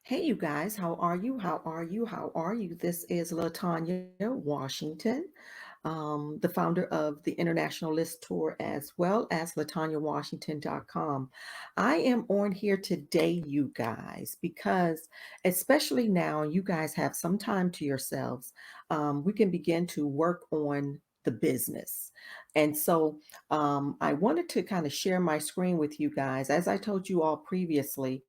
Hey, you guys, how are you? How are you? How are you? This is Latanya Washington, the founder of the International List Tour as well as LatanyaWashington.com. I am on here today, you guys, because especially now, you guys have some time to yourselves. We can begin to work on the business. And so I wanted to kind of share my screen with you guys. As I told you all previously,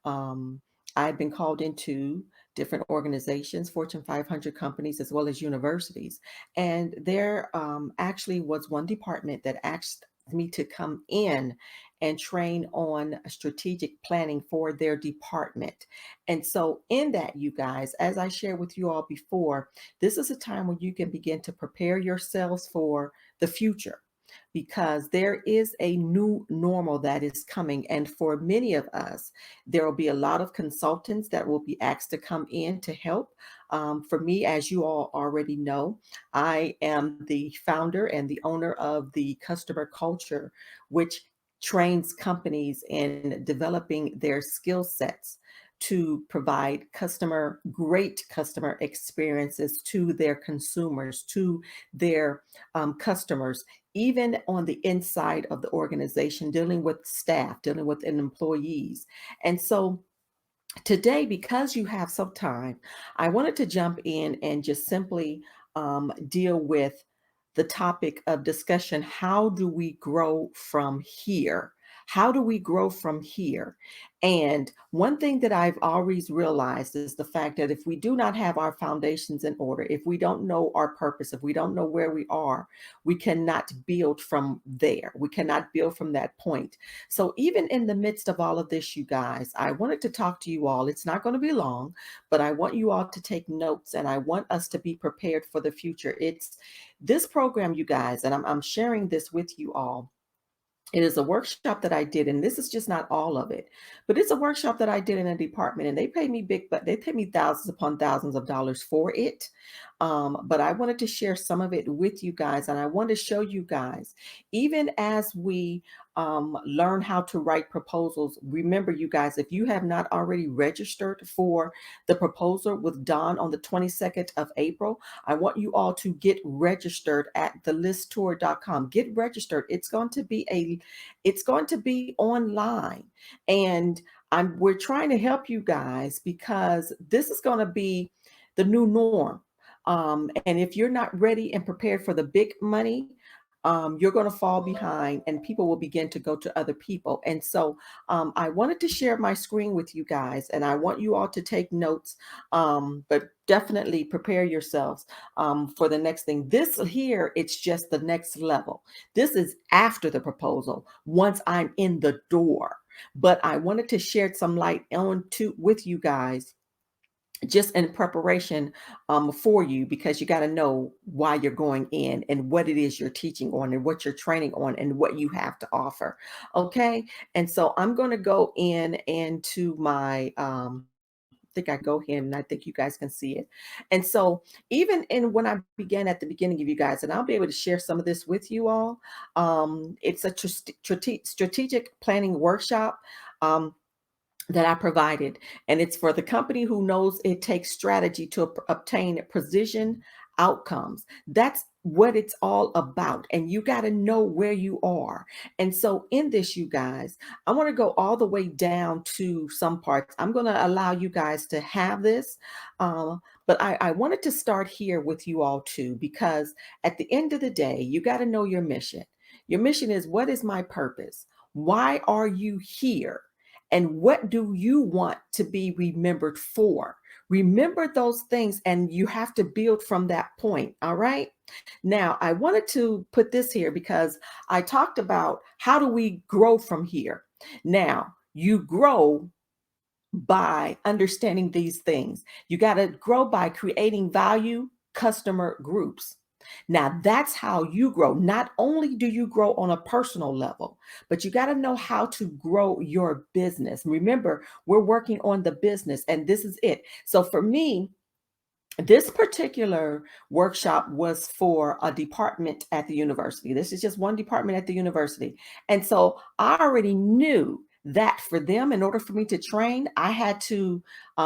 um, I've been called into different organizations, Fortune 500 companies, as well as universities. And there actually was one department that asked me to come in and train on strategic planning for their department. And so, in that, you guys, as I shared with you all before, this is a time when you can begin to prepare yourselves for the future because there is a new normal that is coming. And for many of us, there will be a lot of consultants that will be asked to come in to help. For me, as you all already know, I am the founder and the owner of the Customer Culture, which trains companies in developing their skill sets to provide great customer experiences to their consumers, to their customers, even on the inside of the organization, dealing with staff, dealing with employees. And so today, because you have some time, I wanted to jump in and just simply deal with the topic of discussion. How do we grow from here? How do we grow from here? And one thing that I've always realized is the fact that if we do not have our foundations in order, if we don't know our purpose, if we don't know where we are, we cannot build from there. We cannot build from that point. So, even in the midst of all of this, you guys, I wanted to talk to you all. It's not going to be long, but I want you all to take notes and I want us to be prepared for the future. It's this program, you guys, and I'm sharing this with you all. It is a workshop that I did, and this is just not all of it, but it's a workshop that I did in a department, and they paid me big, but they paid me thousands upon thousands of dollars for it. But I wanted to share some of it with you guys, and I want to show you guys, even as we learn how to write proposals. Remember, you guys, if you have not already registered for the proposal with Don on the 22nd of April, I want you all to get registered at thelisttour.com. Get registered. It's going to be online. And we're trying to help you guys because this is going to be the new norm. And if you're not ready and prepared for the big money, you're going to fall behind and people will begin to go to other people. And so I wanted to share my screen with you guys and I want you all to take notes, but definitely prepare yourselves for the next thing. This here, it's just the next level. This is after the proposal, once I'm in the door. But I wanted to share some light on to with you guys just in preparation for you because you got to know why you're going in and what it is you're teaching on and what you're training on and what you have to offer. Okay. And so I'm going to go in into my I think I go here and I think you guys can see it. And so even in when I began at the beginning of you guys, and I'll be able to share some of this with you all. It's a strategic planning workshop. That I provided. And it's for the company who knows it takes strategy to obtain precision outcomes. That's what it's all about. And you got to know where you are. And so, in this, you guys, I want to go all the way down to some parts. I'm going to allow you guys to have this. But I wanted to start here with you all too, because at the end of the day, you got to know your mission. Your mission is, what is my purpose? Why are you here? And what do you want to be remembered for? Remember those things, and you have to build from that point. All right. Now, I wanted to put this here because I talked about how do we grow from here. Now, you grow by understanding these things. You got to grow by creating value customer groups. Now, that's how you grow. Not only do you grow on a personal level, but you got to know how to grow your business. Remember, we're working on the business, and this is it. So, for me, this particular workshop was for a department at the university. This is just one department at the university. And so I already knew that for them, in order for me to train, I had to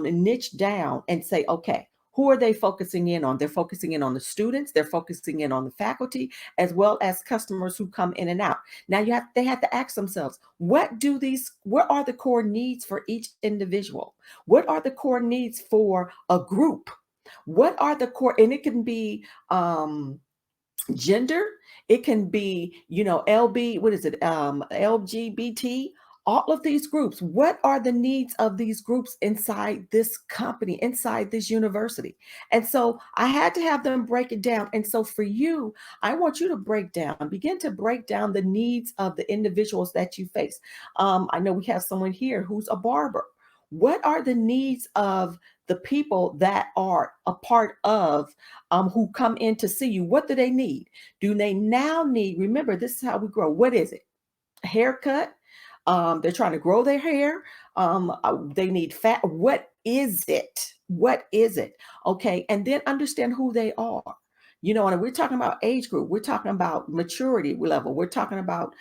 niche down and say, okay, who are they focusing in on? They're focusing in on the students, they're focusing in on the faculty, as well as customers who come in and out. Now they had to ask themselves, what are the core needs for each individual? What are the core needs for a group? What are the core, and it can be gender, it can be, LB, what is it, LGBT, all of these groups. What are the needs of these groups inside this company, inside this university? And so I had to have them break it down. And so for you, I want you to begin to break down the needs of the individuals that you face. I know we have someone here who's a barber. What are the needs of the people that are a part of, who come in to see you? What do they need? Do they now need, remember, this is how we grow. What is it? A haircut? They're trying to grow their hair. They need fat. What is it? What is it? Okay. And then understand who they are. And we're talking about age group. We're talking about maturity level. We're talking about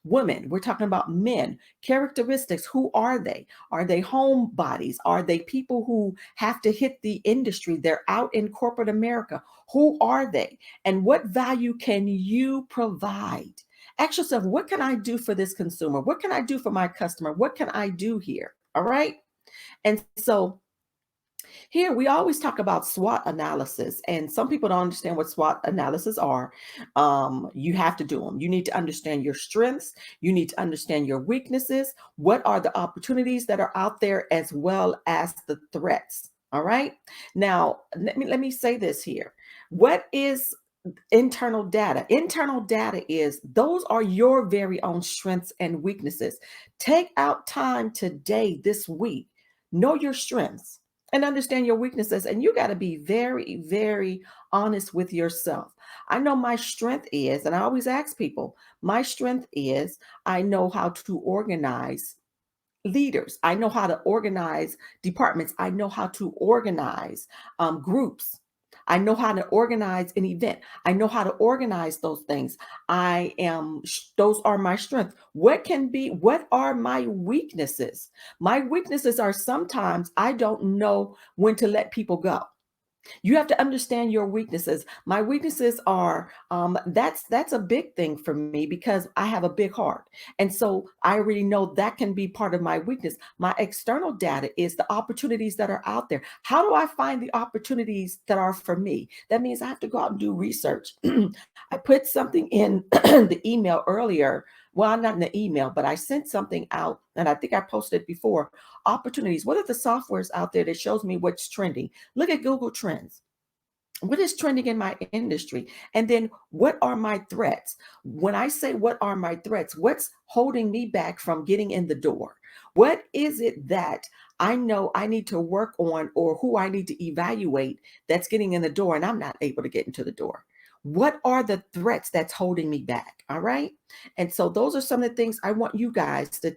women. We're talking about men. Characteristics. Who are they? Are they homebodies? Are they people who have to hit the industry? They're out in corporate America. Who are they? And what value can you provide? Ask yourself, what can I do for this consumer? What can I do for my customer? What can I do here? All right. And so here we always talk about SWOT analysis, and some people don't understand what SWOT analysis are. You have to do them. You need to understand your strengths. You need to understand your weaknesses. What are the opportunities that are out there, as well as the threats? All right. Now, let me say this here. What is internal data? Internal data is, those are your very own strengths and weaknesses. Take out time today, this week, know your strengths and understand your weaknesses. And you got to be very, very honest with yourself. I know my strength is, and I always ask people, my strength is I know how to organize leaders. I know how to organize departments. I know how to organize groups. I know how to organize an event. I know how to organize those things. Those are my strengths. What are my weaknesses? My weaknesses are sometimes I don't know when to let people go. You have to understand your weaknesses. My weaknesses are, that's a big thing for me because I have a big heart. And so I already know that can be part of my weakness. My external data is the opportunities that are out there. How do I find the opportunities that are for me? That means I have to go out and do research. I put something in the email earlier. Well, not in the email, but I sent something out, and I think I posted it before. Opportunities. What are the softwares out there that shows me what's trending? Look at Google Trends. What is trending in my industry? And then what are my threats? When I say what are my threats, what's holding me back from getting in the door? What is it that I know I need to work on, or who I need to evaluate that's getting in the door and I'm not able to get into the door? What are the threats that's holding me back? All right. And so those are some of the things I want you guys to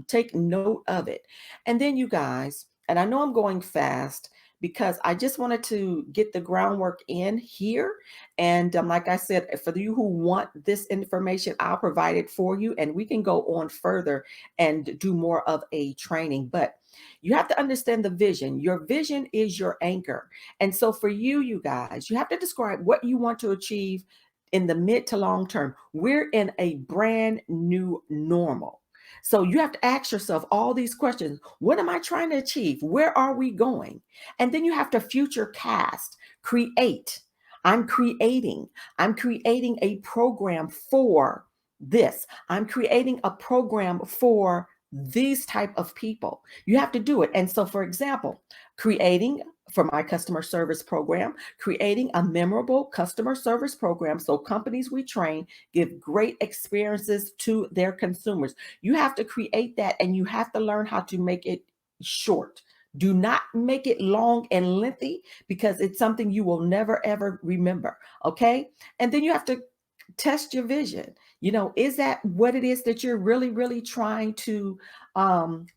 take note of it. And then you guys, and I know I'm going fast because I just wanted to get the groundwork in here. And like I said, for you who want this information, I'll provide it for you, and we can go on further and do more of a training. But you have to understand the vision. Your vision is your anchor. And so for you, you guys, you have to describe what you want to achieve in the mid to long term. We're in a brand new normal. So you have to ask yourself all these questions. What am I trying to achieve? Where are we going? And then you have to future cast, create. I'm creating. I'm creating a program for this. I'm creating a program for these type of people. You have to do it. And so, for example, creating for my customer service program, creating a memorable customer service program so companies we train give great experiences to their consumers. You have to create that, and you have to learn how to make it short. Do not make it long and lengthy, because it's something you will never ever remember. Okay. And then you have to test your vision. Is that what it is that you're really, really trying to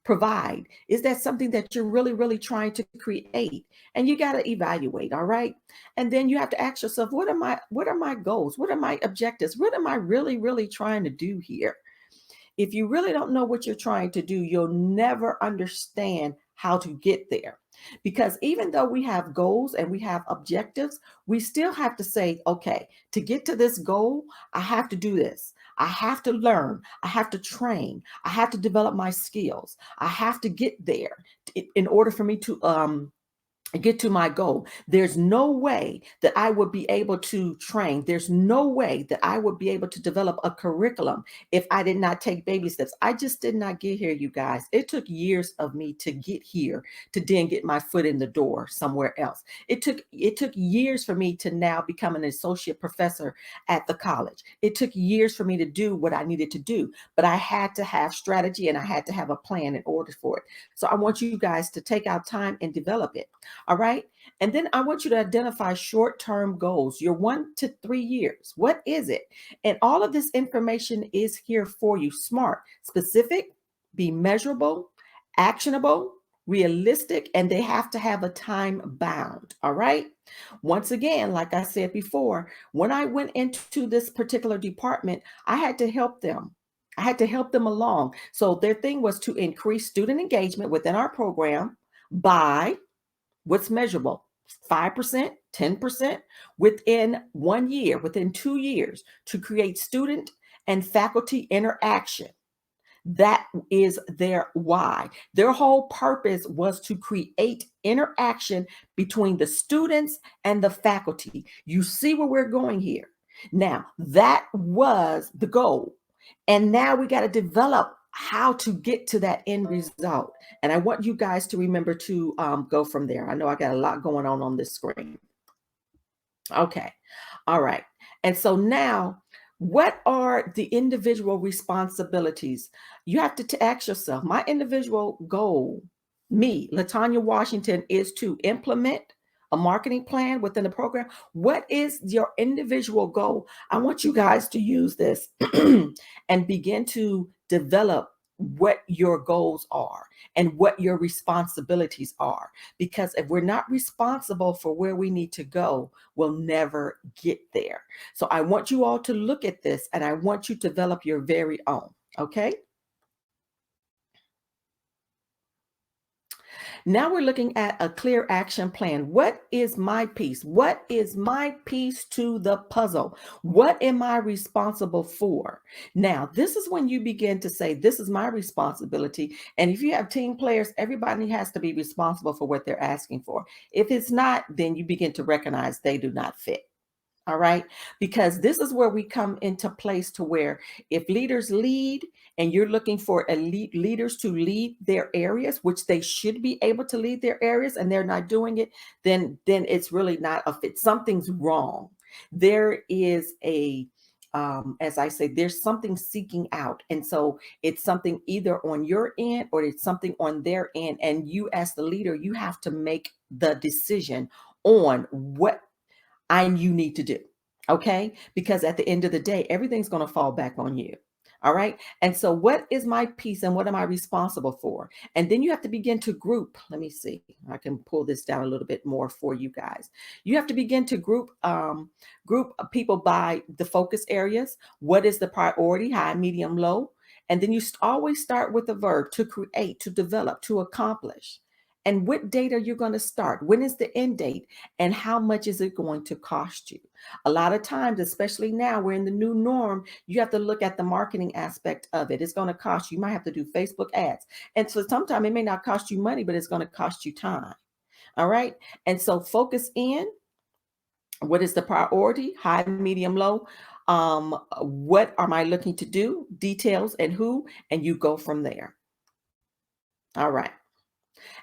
provide? Is that something that you're really, really trying to create? And you got to evaluate. All right. And then you have to ask yourself, what are my goals? What are my objectives? What am I really, really trying to do here? if you really don't know what you're trying to do, you'll never understand how to get there. Because even though we have goals and we have objectives, we still have to say, okay, to get to this goal, I have to do this. I have to learn. I have to train. I have to develop my skills. I have to get there in order for me to get to my goal. There's no way that I would be able to train. There's no way that I would be able to develop a curriculum if I did not take baby steps. I just did not get here, you guys. It took years of me to get here, to then get my foot in the door somewhere else. It took years for me to now become an associate professor at the college. It took years for me to do what I needed to do, but I had to have strategy and I had to have a plan in order for it. So I want you guys to take out time and develop it. All right. And then I want you to identify short term goals, your 1 to 3 years. What is it? And all of this information is here for you. Smart, specific, be measurable, actionable, realistic, and they have to have a time bound. All right. Once again, like I said before, when I went into this particular department, I had to help them. I had to help them along. So their thing was to increase student engagement within our program by what's measurable? 5%, 10% within 1 year, within 2 years, to create student and faculty interaction. That is their why. Their whole purpose was to create interaction between the students and the faculty. You see where we're going here. Now, that was the goal. And now we got to develop how to get to that end result. And I want you guys to remember to go from there. I know I got a lot going on this screen. Okay. All right. And so now, what are the individual responsibilities? You have to ask yourself, my individual goal, me, Latanya Washington, is to implement a marketing plan within the program. What is your individual goal? I want you guys to use this and begin to develop what your goals are and what your responsibilities are. Because if we're not responsible for where we need to go, we'll never get there. So I want you all to look at this and I want you to develop your very own. Okay. Now we're looking at a clear action plan. What is my piece? What is my piece to the puzzle? What am I responsible for? Now, this is when you begin to say, this is my responsibility. And if you have team players, everybody has to be responsible for what they're asking for. If it's not, then you begin to recognize they do not fit. All right. Because this is where we come into place to where if leaders lead and you're looking for elite leaders to lead their areas, which they should be able to lead their areas and they're not doing it, then it's really not a fit. Something's wrong. There is as I say, there's something seeking out. And so it's something either on your end or it's something on their end. And you as the leader, you have to make the decision on what you need to do. Okay. Because at the end of the day, everything's going to fall back on you. All right. And so what is my piece and what am I responsible for? And then you have to begin to group. Let me see. I can pull this down a little bit more for you guys. You have to begin to group people by the focus areas. What is the priority? High, medium, low. And then you always start with the verb: to create, to develop, to accomplish. And what date are you going to start? When is the end date? And how much is it going to cost you? A lot of times, especially now, we're in the new norm, you have to look at the marketing aspect of it. It's going to cost you. You might have to do Facebook ads. And so sometimes it may not cost you money, but it's going to cost you time. All right. And so focus in. What is the priority? High, medium, low. What am I looking to do? Details and who, and you go from there. All right.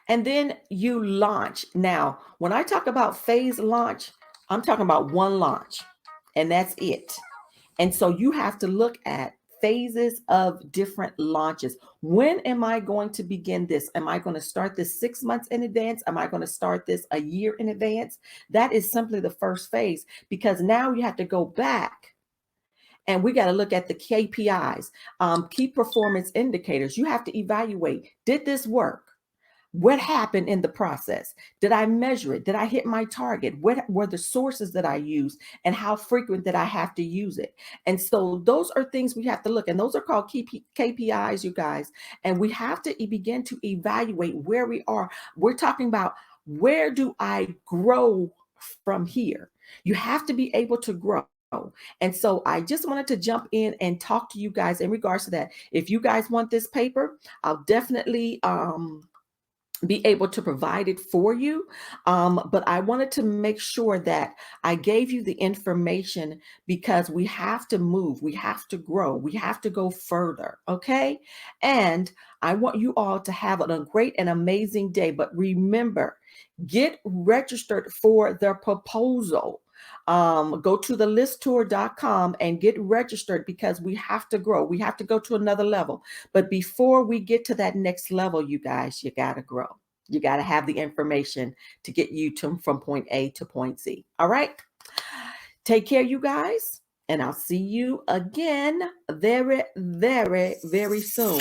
And then you launch. Now, when I talk about phase launch, I'm talking about one launch, and that's it. And so you have to look at phases of different launches. When am I going to begin this? Am I going to start this 6 months in advance? Am I going to start this a year in advance? That is simply the first phase, because now you have to go back and we got to look at the KPIs, key performance indicators. You have to evaluate, did this work? What happened in the process? Did I measure it? Did I hit my target? What were the sources that I used, and how frequent did I have to use it? And so those are things we have to look, and those are called KPIs, you guys. And we have to begin to evaluate where we are. We're talking about, where do I grow from here? You have to be able to grow. And so I just wanted to jump in and talk to you guys in regards to that. If you guys want this paper, I'll definitely be able to provide it for you. But I wanted to make sure that I gave you the information, because we have to move, we have to grow, we have to go further. Okay. And I want you all to have a great and amazing day. But remember, get registered for the proposal. Go to the listtour.com and get registered, because we have to grow. We have to go to another level. But before we get to that next level, you guys, you got to grow. You got to have the information to get you from point A to point Z. All right. Take care, you guys. And I'll see you again very, very, very soon.